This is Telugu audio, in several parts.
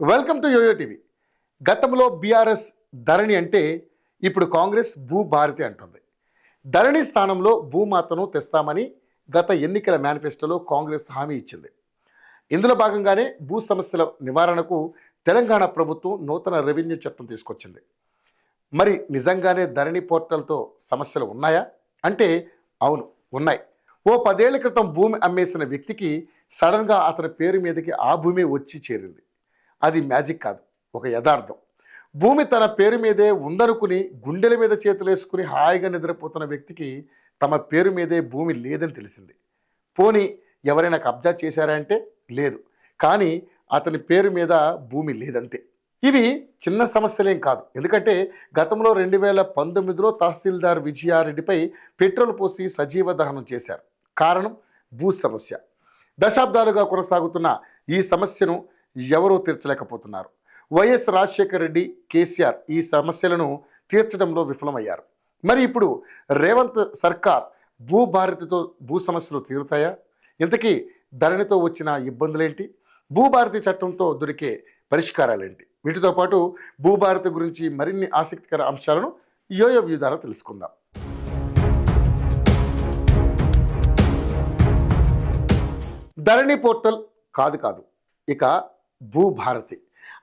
Welcome to YOYO TV. గతంలో బీఆర్ఎస్ ధరణి అంటే ఇప్పుడు కాంగ్రెస్ భూభారతి అంటుంది. ధరణి స్థానంలో భూమాతను తెస్తామని గత ఎన్నికల మేనిఫెస్టోలో కాంగ్రెస్ హామీ ఇచ్చింది. ఇందులో భాగంగానే భూ సమస్యల నివారణకు తెలంగాణ ప్రభుత్వం నూతన రెవెన్యూ చట్టం తీసుకొచ్చింది. మరి నిజంగానే ధరణి పోర్టల్తో సమస్యలు ఉన్నాయా అంటే అవును, ఉన్నాయి. ఓ 10 ఏళ్ల క్రితం భూమి అమ్మేసిన వ్యక్తికి సడన్గా అతని పేరు మీదకి ఆ భూమి వచ్చి చేరింది. అది మ్యాజిక్ కాదు, ఒక యథార్థం. భూమి తన పేరు మీదే ఉందనుకుని గుండెల మీద చేతులేసుకుని హాయిగా నిద్రపోతున్న వ్యక్తికి తమ పేరు మీదే భూమి లేదని తెలిసింది. పోనీ ఎవరైనా కబ్జా చేశారా అంటే లేదు, కానీ అతని పేరు మీద భూమి లేదంతే. ఇవి చిన్న సమస్యలేం కాదు. ఎందుకంటే గతంలో 2019లో తహసీల్దార్ విజయారెడ్డిపై పెట్రోల్ పోసి సజీవ దహనం చేశారు. కారణం భూ సమస్య. దశాబ్దాలుగా కొనసాగుతున్న ఈ సమస్యను ఎవరూ తీర్చలేకపోతున్నారు. వైఎస్ రాజశేఖర రెడ్డి, కేసీఆర్ ఈ సమస్యలను తీర్చడంలో విఫలమయ్యారు. మరి ఇప్పుడు రేవంత్ సర్కార్ భూభారతితో భూ సమస్యలు తీరుతాయా? ఇంతకీ ధరణితో వచ్చిన ఇబ్బందులేంటి? భూభారతి చట్టంతో దొరికే పరిష్కారాలేంటి? వీటితో పాటు భూభారతి గురించి మరిన్ని ఆసక్తికర అంశాలను యోయో వ్యూ ద్వారా తెలుసుకుందాం. ధరణి పోర్టల్ కాదు, ఇక భూభారతి.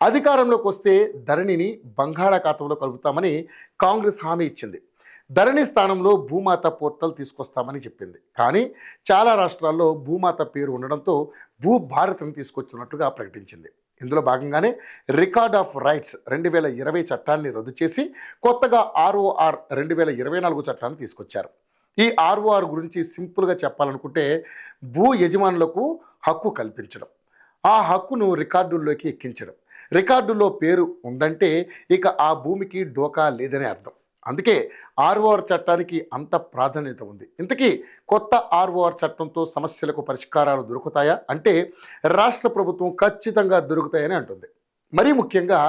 అధికారంలోకి వస్తే ధరణిని బంగాళాఖాతంలో కలుపుతామని కాంగ్రెస్ హామీ ఇచ్చింది. ధరణి స్థానంలో భూమాత పోర్టల్ తీసుకొస్తామని చెప్పింది. కానీ చాలా రాష్ట్రాల్లో భూమాత పేరు ఉండడంతో భూభారతిని తీసుకొచ్చినట్టుగా ప్రకటించింది. ఇందులో భాగంగానే రికార్డ్ ఆఫ్ రైట్స్ 2020 చట్టాన్ని రద్దు చేసి కొత్తగా ROR 2024 చట్టాన్ని తీసుకొచ్చారు. ఈ ROR గురించి సింపుల్గా చెప్పాలనుకుంటే భూ యజమానులకు హక్కు కల్పించడం, ఆ హక్కును రికార్డుల్లోకి ఎక్కించడం. రికార్డుల్లో పేరు ఉందంటే ఇక ఆ భూమికి డోకా లేదనే అర్థం. అందుకే ROR చట్టానికి అంత ప్రాధాన్యత ఉంది. ఇంతకీ కొత్త ROR చట్టంతో సమస్యలకు పరిష్కారాలు దొరుకుతాయా అంటే రాష్ట్ర ప్రభుత్వం ఖచ్చితంగా దొరుకుతాయని అంటుంది. మరీ ముఖ్యంగా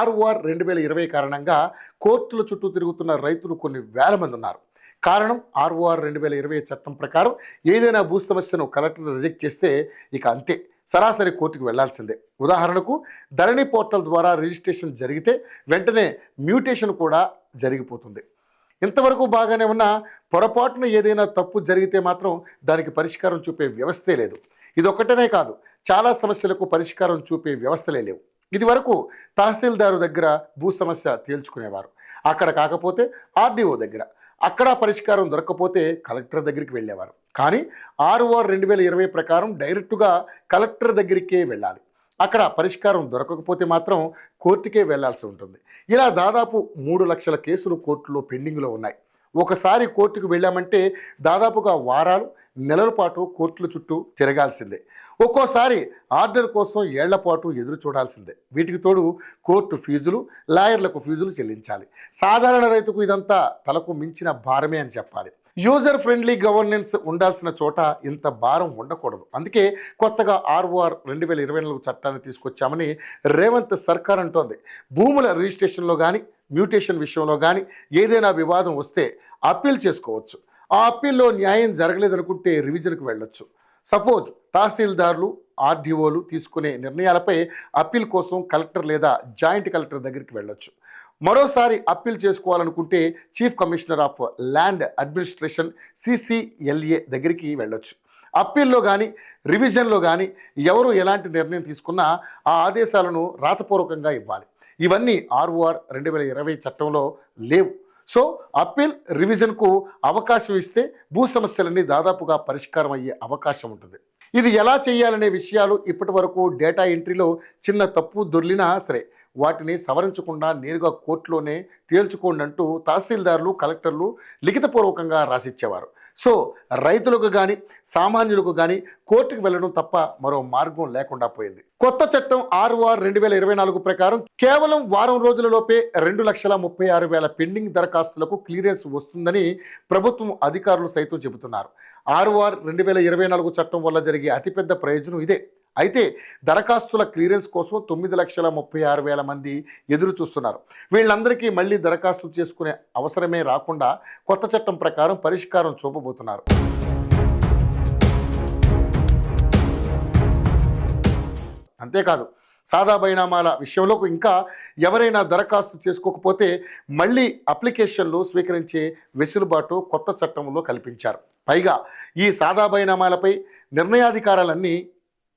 ROR 2020 కారణంగా కోర్టుల చుట్టూ తిరుగుతున్న రైతులు కొన్ని వేల మంది ఉన్నారు. కారణం ROR 2020 చట్టం ప్రకారం ఏదైనా భూ సమస్యను కలెక్టర్ రిజెక్ట్ చేస్తే ఇక అంతే, సరాసరి కోర్టుకు వెళ్లాల్సిందే. ఉదాహరణకు ధరణి పోర్టల్ ద్వారా రిజిస్ట్రేషన్ జరిగితే వెంటనే మ్యూటేషన్ కూడా జరిగిపోతుంది. ఇంతవరకు బాగానే ఉన్న పొరపాటున ఏదైనా తప్పు జరిగితే మాత్రం దానికి పరిష్కారం చూపే వ్యవస్థే లేదు. ఇది ఒక్కటనే కాదు, చాలా సమస్యలకు పరిష్కారం చూపే వ్యవస్థలే లేవు. ఇది వరకు తహసీల్దారు దగ్గర భూ సమస్య తేల్చుకునేవారు, అక్కడ కాకపోతే RDO దగ్గర, అక్కడ పరిష్కారం దొరకకపోతే కలెక్టర్ దగ్గరికి వెళ్ళేవారు. కానీ ROR 2020 ప్రకారం డైరెక్టుగా కలెక్టర్ దగ్గరికే వెళ్ళాలి. అక్కడ పరిష్కారం దొరకకపోతే మాత్రం కోర్టుకే వెళ్లాల్సి ఉంటుంది. ఇలా దాదాపు 3 లక్షల కేసులు కోర్టులో పెండింగ్లో ఉన్నాయి. ఒకసారి కోర్టుకు వెళ్ళామంటే దాదాపుగా వారాలు, నెలల పాటు కోర్టుల చుట్టూ తిరగాల్సిందే. ఒక్కోసారి ఆర్డర్ కోసం ఏళ్ల పాటు ఎదురు చూడాల్సిందే. వీటికి తోడు కోర్టు ఫీజులు, లాయర్లకు ఫీజులు చెల్లించాలి. సాధారణ రైతుకు ఇదంతా తలకు మించిన భారమే అని చెప్పాలి. యూజర్ ఫ్రెండ్లీ గవర్నెన్స్ ఉండాల్సిన చోట ఇంత భారం ఉండకూడదు. అందుకే కొత్తగా ROR 2024 చట్టాన్ని తీసుకొచ్చామని రేవంత్ సర్కార్ అంటోంది. భూముల రిజిస్ట్రేషన్లో కానీ మ్యూటేషన్ విషయంలో కానీ ఏదైనా వివాదం వస్తే అప్పీల్ చేసుకోవచ్చు. ఆ అప్పీల్లో న్యాయం జరగలేదనుకుంటే రివిజన్కు వెళ్ళొచ్చు. సపోజ్ తహసీల్దార్లు, RDOలు తీసుకునే నిర్ణయాలపై అప్పీల్ కోసం కలెక్టర్ లేదా జాయింట్ కలెక్టర్ దగ్గరికి వెళ్ళొచ్చు. మరోసారి అప్పీల్ చేసుకోవాలనుకుంటే chief commissioner of land administration CCLA దగ్గరికి వెళ్ళొచ్చు. అప్పీల్లో కానీ రివిజన్లో కానీ ఎవరు ఎలాంటి నిర్ణయం తీసుకున్నా ఆ ఆదేశాలను రాతపూర్వకంగా ఇవ్వాలి. ఇవన్నీ ROR 2020 చట్టంలో లేవు. సో అప్పీల్, రివిజన్కు అవకాశం ఇస్తే భూ సమస్యలన్నీ దాదాపుగా పరిష్కారం అయ్యే అవకాశం ఉంటుంది. ఇది ఎలా చేయాలనే విషయాలు ఇప్పటి వరకు డేటా ఎంట్రీలో చిన్న తప్పు దొర్లినా సరే వాటిని సవరించకుండా నేరుగా కోర్టులోనే తేల్చుకోండి అంటూ తహసీల్దార్లు, కలెక్టర్లు లిఖితపూర్వకంగా రాసిచ్చేవారు. సో రైతులకు కానీ సామాన్యులకు కానీ కోర్టుకు వెళ్ళడం తప్ప మరో మార్గం లేకుండా పోయింది. కొత్త చట్టం ROR 2024 ప్రకారం కేవలం వారం రోజులలోపే 2,36,000 పెండింగ్ దరఖాస్తులకు క్లియరెన్స్ వస్తుందని ప్రభుత్వం అధికారులు సైతం చెబుతున్నారు. ROR 2024 చట్టం వల్ల జరిగే అతిపెద్ద ప్రయోజనం ఇదే. అయితే దరఖాస్తుల క్లియరెన్స్ కోసం 9,36,000 మంది ఎదురు చూస్తున్నారు. వీళ్ళందరికీ మళ్ళీ దరఖాస్తులు చేసుకునే అవసరమే రాకుండా కొత్త చట్టం ప్రకారం పరిష్కారం చూపబోతున్నారు. అంతేకాదు, సాదా బైనామాల విషయంలో ఇంకా ఎవరైనా దరఖాస్తు చేసుకోకపోతే మళ్ళీ అప్లికేషన్లు స్వీకరించే వెసులుబాటు కొత్త చట్టంలో కల్పించారు. పైగా ఈ సాదా బైనామాలపై నిర్ణయాధికారాలన్నీ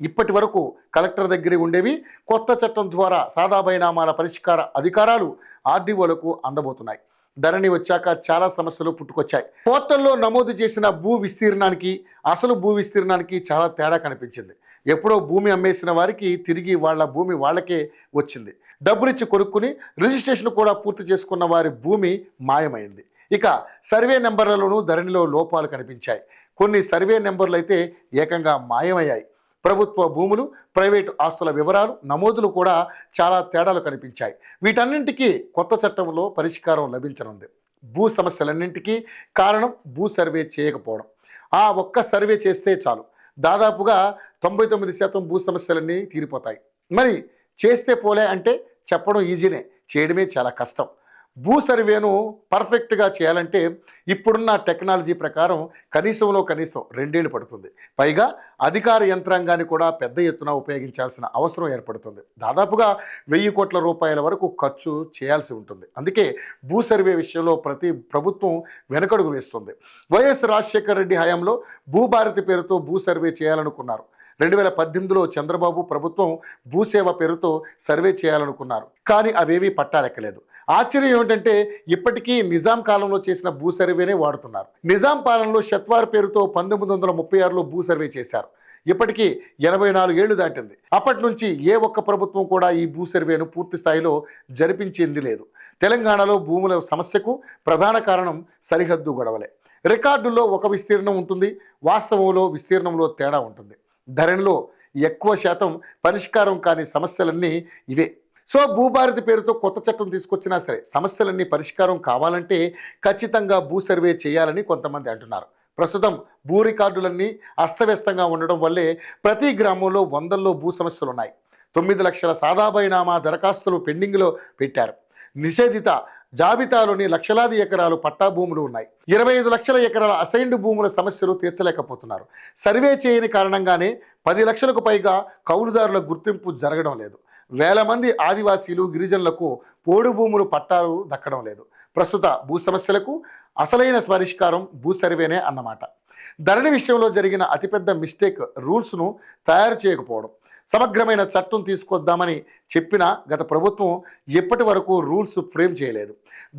ఇప్పటి వరకు కలెక్టర్ దగ్గరే ఉండేవి. కొత్త చట్టం ద్వారా సాదా బైనామాల పరిష్కార అధికారాలు ఆర్డీఓలకు అందబోతున్నాయి. ధరణి వచ్చాక చాలా సమస్యలు పుట్టుకొచ్చాయి. పోర్టల్లో నమోదు చేసిన భూ విస్తీర్ణానికి అసలు భూ విస్తీర్ణానికి చాలా తేడా కనిపించింది. ఎప్పుడో భూమి అమ్మేసిన వారికి తిరిగి వాళ్ళ భూమి వాళ్ళకే వచ్చింది. డబ్బులిచ్చి కొనుక్కుని రిజిస్ట్రేషన్ కూడా పూర్తి చేసుకున్న వారి భూమి మాయమైంది. ఇక సర్వే నెంబర్లలోనూ ధరణిలో లోపాలు కనిపించాయి. కొన్ని సర్వే నెంబర్లు అయితే ఏకంగా మాయమయ్యాయి. ప్రభుత్వ భూములు, ప్రైవేటు ఆస్తుల వివరాలు, నమోదులు కూడా చాలా తేడాలు కనిపించాయి. వీటన్నింటికీ కొత్త చట్టంలో పరిష్కారం లభించనుంది. భూ సమస్యలన్నింటికీ కారణం భూ సర్వే చేయకపోవడం. ఆ ఒక్క సర్వే చేస్తే చాలు, దాదాపుగా 99% భూ సమస్యలన్నీ తీరిపోతాయి. మరి చేస్తే పోలే అంటే చెప్పడం ఈజీనే, చేయడమే చాలా కష్టం. భూ సర్వేను పర్ఫెక్ట్గా చేయాలంటే ఇప్పుడున్న టెక్నాలజీ ప్రకారం కనీసం 2 ఏళ్ళు పడుతుంది. పైగా అధికార యంత్రాంగాన్ని కూడా పెద్ద ఎత్తున ఉపయోగించాల్సిన అవసరం ఏర్పడుతుంది. దాదాపుగా 1000 కోట్ల రూపాయల వరకు ఖర్చు చేయాల్సి ఉంటుంది. అందుకే భూ సర్వే విషయంలో ప్రతి ప్రభుత్వం వెనకడుగు వేస్తుంది. వైఎస్ రాజశేఖర రెడ్డి హయాంలో భూభారతి పేరుతో భూ సర్వే చేయాలనుకున్నారు. 2018లో చంద్రబాబు ప్రభుత్వం భూసేవ పేరుతో సర్వే చేయాలనుకున్నారు. కానీ అవేవీ పట్టాలెక్కలేదు. ఆశ్చర్యం ఏమిటంటే ఇప్పటికీ నిజాం కాలంలో చేసిన భూ సర్వేనే వాడుతున్నారు. నిజాం పాలనలో షత్వార్ పేరుతో 1936లో భూ సర్వే చేశారు. ఇప్పటికీ 84 ఏళ్లు దాటింది. అప్పటి నుంచి ఏ ఒక్క ప్రభుత్వం కూడా ఈ భూ సర్వేను పూర్తి స్థాయిలో జరిపించింది లేదు. తెలంగాణలో భూముల సమస్యకు ప్రధాన కారణం సరిహద్దు గొడవలే. రికార్డుల్లో ఒక విస్తీర్ణం ఉంటుంది, వాస్తవంలో విస్తీర్ణంలో తేడా ఉంటుంది. ధరణిలో ఎక్కువ శాతం పరిష్కారం కాని సమస్యలన్నీ ఇవే. సో భూభారతి పేరుతో కొత్త చట్టం తీసుకొచ్చినా సరే సమస్యలన్నీ పరిష్కారం కావాలంటే ఖచ్చితంగా భూ సర్వే చేయాలని కొంతమంది అంటున్నారు. ప్రస్తుతం భూ రికార్డులన్నీ అస్తవ్యస్తంగా ఉండడం వల్లే ప్రతి గ్రామంలో వందల్లో భూ సమస్యలు ఉన్నాయి. 9 లక్షల సాదా బైనామా దరఖాస్తులు పెండింగ్లో పెట్టారు. నిషేధిత జాబితాలోని లక్షలాది ఎకరాలు పట్టా భూములు ఉన్నాయి. 25 లక్షల ఎకరాల అసైన్డ్ భూముల సమస్యలు తీర్చలేకపోతున్నారు. సర్వే చేయని కారణంగానే 10 లక్షలకు పైగా కౌలుదారుల గుర్తింపు జరగడం లేదు. వేల మంది ఆదివాసీలు, గిరిజనులకు పోడు భూములు పట్టాలు దక్కడం లేదు. ప్రస్తుత భూ సమస్యలకు అసలైన పరిష్కారం భూ సర్వేనే అన్నమాట. ధరణి విషయంలో జరిగిన అతిపెద్ద మిస్టేక్ రూల్స్ను తయారు చేయకపోవడం. సమగ్రమైన చట్టం తీసుకొద్దామని చెప్పిన గత ప్రభుత్వం ఎప్పటి వరకు రూల్స్ ఫ్రేమ్ చేయలేదు.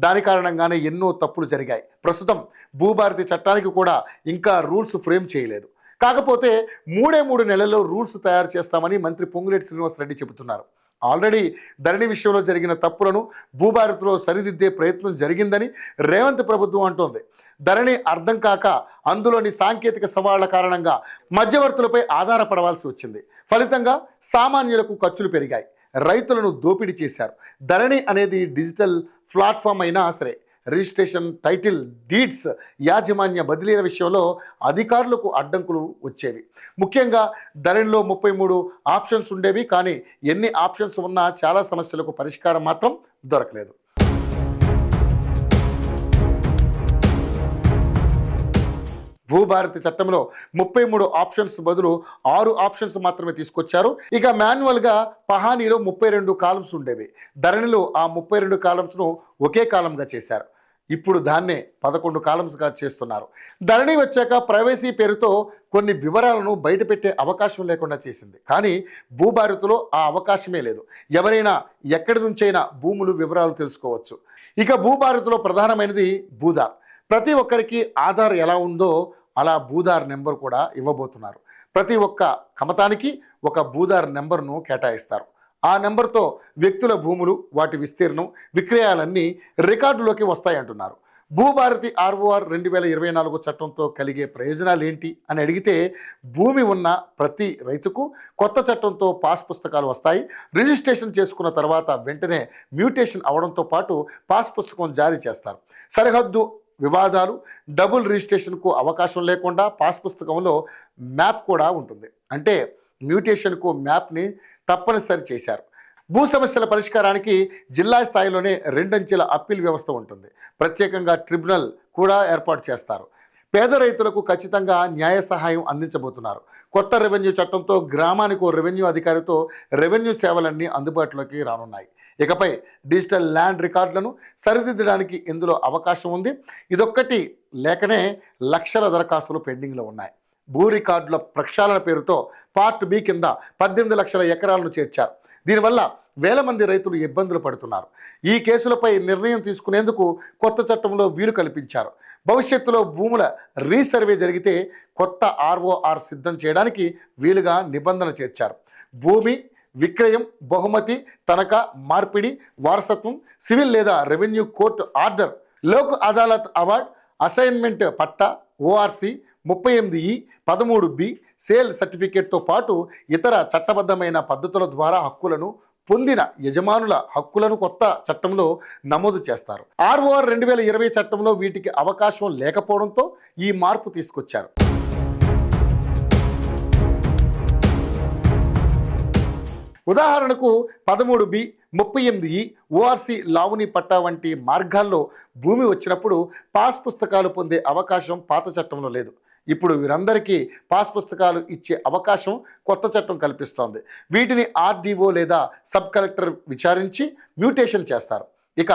దాని కారణంగానే ఎన్నో తప్పులు జరిగాయి. ప్రస్తుతం భూభారతి చట్టానికి కూడా ఇంకా రూల్స్ ఫ్రేమ్ చేయలేదు. కాకపోతే 3 నెలల్లో రూల్స్ తయారు చేస్తామని మంత్రి పొంగులేటి శ్రీనివాసరెడ్డి చెబుతున్నారు. ఆల్రెడీ ధరణి విషయంలో జరిగిన తప్పులను భూభారతిలో సరిదిద్దే ప్రయత్నం జరిగిందని రేవంత్ ప్రభుత్వం అంటోంది. ధరణి అర్థం కాక అందులోని సాంకేతిక సవాళ్ల కారణంగా మధ్యవర్తులపై ఆధారపడవలసి వచ్చింది. ఫలితంగా సామాన్యులకు ఖర్చులు పెరిగాయి, రైతులను దోపిడీ చేశారు. ధరణి అనేది డిజిటల్ ప్లాట్ఫామ్ అయినా సరే రిజిస్ట్రేషన్, టైటిల్ డీడ్స్, యాజమాన్య బదిలీల విషయంలో అధికారులకు అడ్డంకులు వచ్చేవి. ముఖ్యంగా ధరణిలో 33 ఆప్షన్స్ ఉండేవి. కానీ ఎన్ని ఆప్షన్స్ ఉన్నా చాలా సమస్యలకు పరిష్కారం మాత్రం దొరకలేదు. భూభారతి చట్టంలో 33 ఆప్షన్స్ బదులు 6 ఆప్షన్స్ మాత్రమే తీసుకొచ్చారు. ఇక మాన్యువల్గా పహానీలో 32 కాలమ్స్ ఉండేవి. ధరణిలో ఆ 32 కాలమ్స్ను ఒకే కాలంగా చేశారు. ఇప్పుడు దాన్నే 11 కాలమ్స్గా చేస్తున్నారు. ధరణి వచ్చాక ప్రైవసీ పేరుతో కొన్ని వివరాలను బయటపెట్టే అవకాశం లేకుండా చేసింది. కానీ భూభారతిలో ఆ అవకాశమే లేదు. ఎవరైనా ఎక్కడి నుంచైనా భూములు వివరాలు తెలుసుకోవచ్చు. ఇక భూభారతిలో ప్రధానమైనది భూదార్. ప్రతి ఒక్కరికి ఆధార్ ఎలా ఉందో అలా భూదార్ నెంబర్ కూడా ఇవ్వబోతున్నారు. ప్రతి ఒక్క కమతానికి ఒక భూదార్ నెంబర్ను కేటాయిస్తారు. ఆ నెంబర్తో వ్యక్తుల భూములు, వాటి విస్తీర్ణం, విక్రయాలన్నీ రికార్డులోకి వస్తాయంటున్నారు. భూభారతి ఆర్ఓఆర్ 2024 చట్టంతో కలిగే ప్రయోజనాలు ఏంటి అని అడిగితే భూమి ఉన్న ప్రతి రైతుకు కొత్త చట్టంతో పాస్ పుస్తకాలు వస్తాయి. రిజిస్ట్రేషన్ చేసుకున్న తర్వాత వెంటనే మ్యూటేషన్ అవడంతో పాటు పాస్ పుస్తకం జారీ చేస్తారు. సరిహద్దు వివాదాలు, డబుల్ రిజిస్ట్రేషన్కు అవకాశం లేకుండా పాస్ పుస్తకంలో మ్యాప్ కూడా ఉంటుంది. అంటే మ్యూటేషన్కు మ్యాప్ని తప్పనిసరి చేశారు. భూ సమస్యల పరిష్కారానికి జిల్లా స్థాయిలోనే 2 అంచెల అప్పీల్ వ్యవస్థ ఉంటుంది. ప్రత్యేకంగా ట్రిబ్యునల్ కూడా ఏర్పాటు చేస్తారు. పేద రైతులకు ఖచ్చితంగా న్యాయ సహాయం అందించబోతున్నారు. కొత్త రెవెన్యూ చట్టంతో గ్రామానికి ఓ రెవెన్యూ అధికారితో రెవెన్యూ సేవలన్నీ అందుబాటులోకి రానున్నాయి. ఇకపై డిజిటల్ ల్యాండ్ రికార్డులను సరిదిద్దడానికి ఇందులో అవకాశం ఉంది. ఇదొక్కటి లేకనే లక్షల దరఖాస్తులు పెండింగ్లో ఉన్నాయి. భూ రికార్డుల ప్రక్షాళన పేరుతో పార్ట్ బి కింద 18 లక్షల ఎకరాలను చేర్చారు. దీనివల్ల వేల మంది రైతులు ఇబ్బందులు పడుతున్నారు. ఈ కేసులపై నిర్ణయం తీసుకునేందుకు కొత్త చట్టంలో వీలు కల్పించారు. భవిష్యత్తులో భూముల రీసర్వే జరిగితే కొత్త ఆర్ఓఆర్ సిద్ధం చేయడానికి వీలుగా నిబంధన చేర్చారు. భూమి విక్రయం, బహుమతి, తనఖా, మార్పిడి, వారసత్వం, సివిల్ లేదా revenue court order, Lok Adalat award, assignment patta, ORC 38E, 13B, sale సర్టిఫికేట్తో పాటు ఇతర చట్టబద్ధమైన పద్ధతుల ద్వారా హక్కులను పొందిన యజమానుల హక్కులను కొత్త చట్టంలో నమోదు చేస్తారు. ఆర్ఓఆర్ 2020 చట్టంలో వీటికి అవకాశం లేకపోవడంతో ఈ మార్పు తీసుకొచ్చారు. ఉదాహరణకు 13B, 38E, ఓఆర్సి, లావణి పట్టా వంటి మార్గాల్లో భూమి వచ్చినప్పుడు పాస్ పుస్తకాలు పొందే అవకాశం పాత చట్టంలో లేదు. ఇప్పుడు వీరందరికీ పాస్ పుస్తకాలు ఇచ్చే అవకాశం కొత్త చట్టం కల్పిస్తోంది. వీటిని ఆర్డీఓ లేదా సబ్ కలెక్టర్ విచారించి మ్యూటేషన్ చేస్తారు. ఇక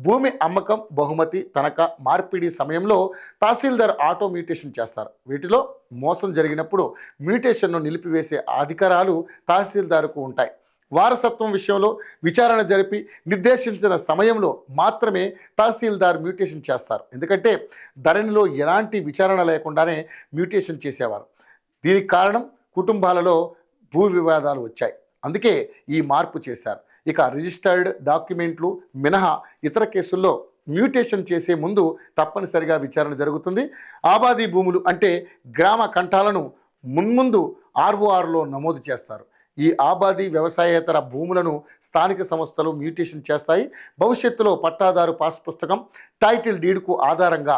భూమి అమ్మకం, బహుమతి, తనఖా, మార్పిడి సమయంలో తహసీల్దార్ ఆటో మ్యూటేషన్ చేస్తారు. వీటిలో మోసం జరిగినప్పుడు మ్యూటేషన్ను నిలిపివేసే అధికారాలు తహసీల్దార్కు ఉంటాయి. వారసత్వం విషయంలో విచారణ జరిపి నిర్దేశించిన సమయంలో మాత్రమే తహసీల్దార్ మ్యూటేషన్ చేస్తారు. ఎందుకంటే ధరణిలో ఎలాంటి విచారణ లేకుండానే మ్యూటేషన్ చేసేవారు. దీనికి కారణం కుటుంబాలలో భూ వివాదాలు వచ్చాయి. అందుకే ఈ మార్పు చేశారు. ఇక రిజిస్టర్డ్ డాక్యుమెంట్లు మినహా ఇతర కేసుల్లో మ్యూటేషన్ చేసే ముందు తప్పనిసరిగా విచారణ జరుగుతుంది. ఆబాదీ భూములు అంటే గ్రామ కంఠాలను మున్ముందు ఆర్ఓఆర్లో నమోదు చేస్తారు. ఈ ఆబాదీ వ్యవసాయేతర భూములను స్థానిక సంస్థలు మ్యూటేషన్ చేస్తాయి. భవిష్యత్తులో పట్టాదారు పాస్ పుస్తకం, టైటిల్ డీడ్కు ఆధారంగా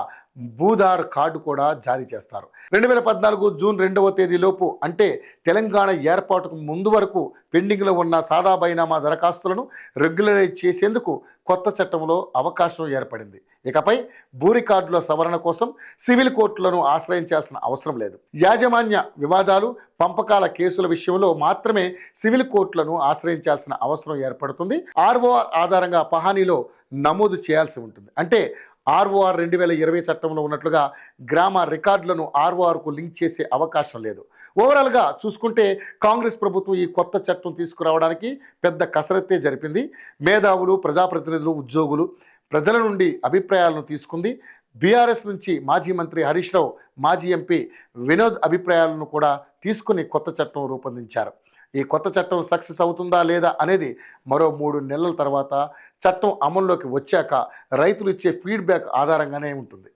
భూదార్ కార్డు కూడా జారీ చేస్తారు. 2014 జూన్ 2వ తేదీలోపు అంటే తెలంగాణ ఏర్పాటుకు ముందు వరకు పెండింగ్లో ఉన్న సాదా బైనామా దరఖాస్తులను రెగ్యులరైజ్ చేసేందుకు కొత్త చట్టంలో అవకాశం ఏర్పడింది. ఇకపై భూ రికార్డుల సవరణ కోసం సివిల్ కోర్టులను ఆశ్రయించాల్సిన అవసరం లేదు. యాజమాన్య వివాదాలు, పంపకాల కేసుల విషయంలో మాత్రమే సివిల్ కోర్టులను ఆశ్రయించాల్సిన అవసరం ఏర్పడుతుంది. ఆర్ఓఆర్ ఆధారంగా పహానీలో నమోదు చేయాల్సి ఉంటుంది. అంటే ఆర్ఓఆర్ 2020 చట్టంలో ఉన్నట్లుగా గ్రామ రికార్డులను ఆర్ఓఆర్కు లింక్ చేసే అవకాశం లేదు. ఓవరాల్గా చూసుకుంటే కాంగ్రెస్ ప్రభుత్వం ఈ కొత్త చట్టం తీసుకురావడానికి పెద్ద కసరత్తే జరిపింది. మేధావులు, ప్రజాప్రతినిధులు, ఉద్యోగులు, ప్రజల నుండి అభిప్రాయాలను తీసుకుంది. బీఆర్ఎస్ నుంచి మాజీ మంత్రి హరీష్ రావు, మాజీ ఎంపీ వినోద్ అభిప్రాయాలను కూడా తీసుకుని కొత్త చట్టం రూపొందించారు. ఈ కొత్త చట్టం సక్సెస్ అవుతుందా లేదా అనేది మరో 3 నెలల తర్వాత చట్టం అమల్లోకి వచ్చాక రైతులు ఇచ్చే ఫీడ్బ్యాక్ ఆధారంగానే ఉంటుంది.